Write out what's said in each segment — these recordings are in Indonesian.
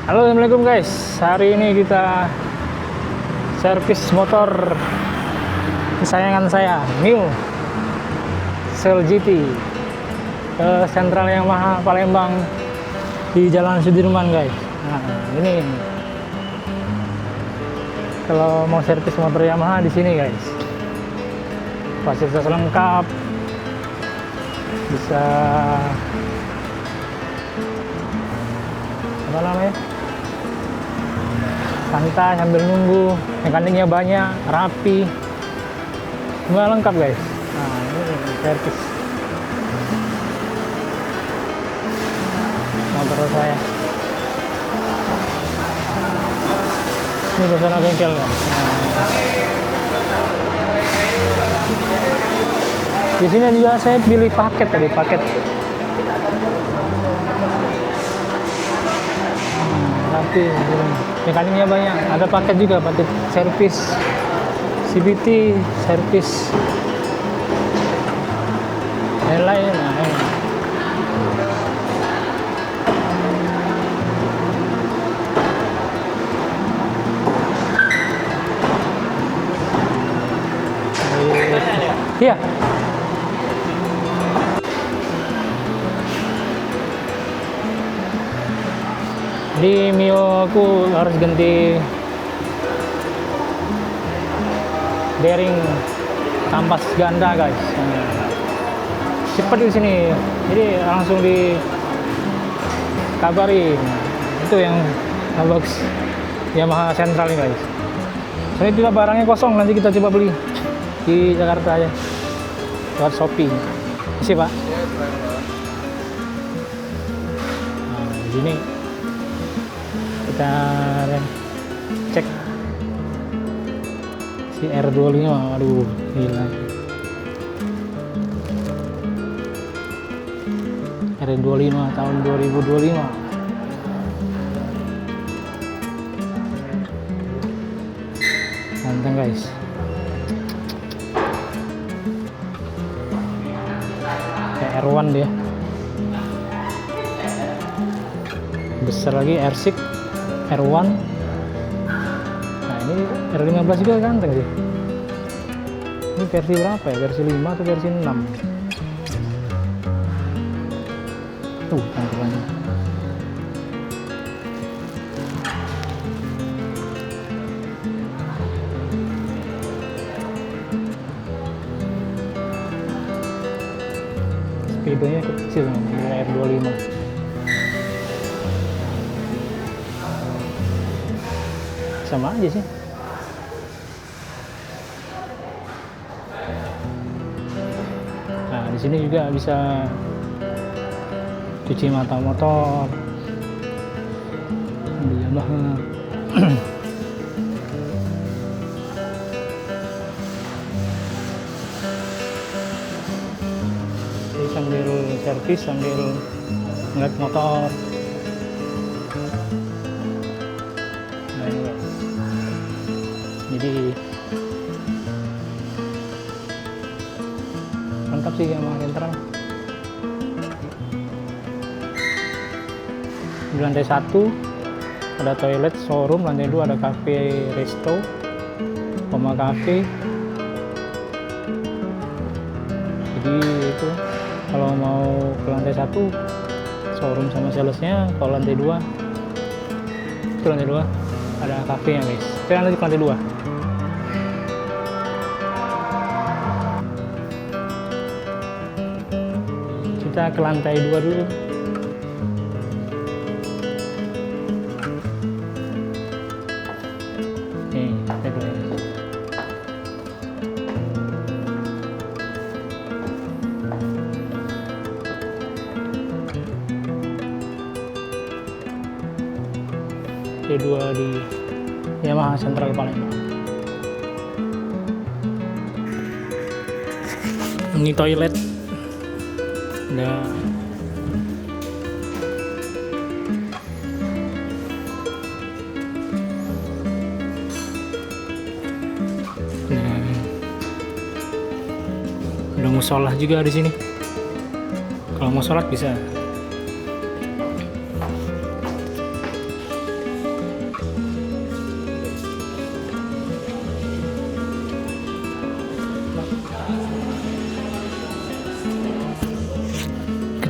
Halo, assalamualaikum guys. Hari ini kita servis motor kesayangan saya, Mio Cell GT ke Sentral Yamaha Palembang di Jalan Sudirman guys. Nah, ini kalau mau servis motor Yamaha di sini guys, fasilitas lengkap, bisa apa namanya, santai sambil nunggu, mekaniknya banyak, rapi, semua lengkap guys. Nah, ini servis motor saya. Ini suasana bengkel kan. Di sini juga saya pilih paket tadi, paket. Rapi, mekaniknya banyak. Ada paket juga, paket servis CVT, servis lain-lain. Nah, ini. Iya. Di Mio aku harus ganti bearing kampas ganda guys. Cepat di sini, jadi langsung dikabarin. Itu yang bagus Yamaha Sentral ini guys. Soalnya itu barangnya kosong, nanti kita coba beli di Jakarta aja lewat Shopee. Isi pak. Nah, di sini kita cek si R25. Aduh, gila. R25 tahun 2025. Ganteng guys. Kayak R1 dia. Besar lagi R6, R1. Nah, ini R15 juga ganteng sih. Ini versi berapa ya? Versi 5 atau versi 6? Tuh, tampilannya. Speedonya kecil, R25. Sama aja sih. Nah, di sini juga bisa cuci mata motor di Yamaha. Jadi sambil servis sambil ngeliat motor. Nah, ini guys. Jadi lengkap sih Yamaha Sentral. Di lantai 1 ada toilet showroom, lantai 2 ada cafe resto, Oma Cafe. Jadi itu kalau mau ke lantai 1 showroom sama salesnya, kalau lantai 2 itu lantai 2 ada cafe nya guys. Kita lanjut ke lantai 2. Kita ke lantai 2 dulu. Nih, lantai 2 ya. Lantai 2 di Yamaha Sentral Palembang. Ini toilet. Ada ada musola juga di sini. Kalau mau sholat bisa.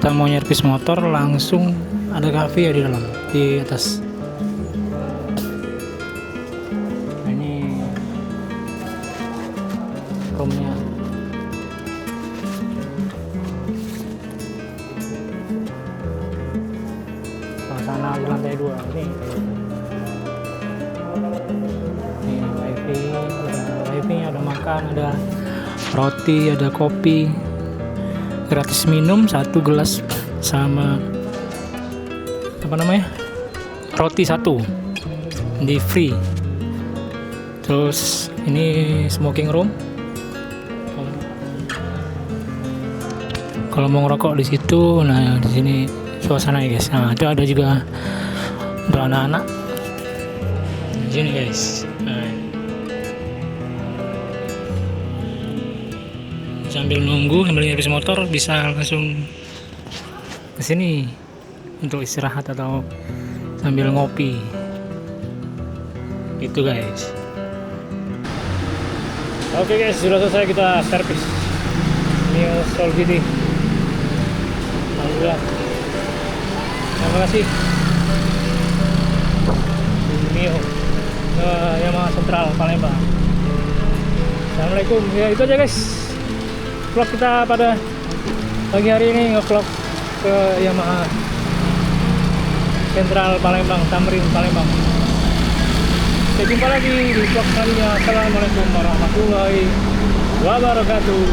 kita mau nyervis motor langsung ada cafe ya di dalam, di atas. Nah, ini roomnya. Sana di lantai 2 nih. Ini wifi, ada makan, ada roti, ada kopi, gratis minum 1 gelas sama apa namanya, roti 1 di free. Terus ini smoking room, kalau mau ngerokok di situ. Nah di sini suasana ya guys. Nah itu ada juga untuk anak-anak di sini guys. Nah, sambil nunggu, sambil nyervis motor bisa langsung ke sini untuk istirahat atau sambil ngopi gitu guys. Oke guys, sudah selesai kita servis Mio Soul GT. Alhamdulillah, terima kasih Mio Yamaha Sentral Palembang. Assalamualaikum. Ya itu aja guys vlog kita pada pagi hari ini, nge-vlog ke Yamaha Sentral Palembang, Tamrin Palembang. Sampai jumpa lagi di vlog selanjutnya. Assalamualaikum warahmatullahi wabarakatuh.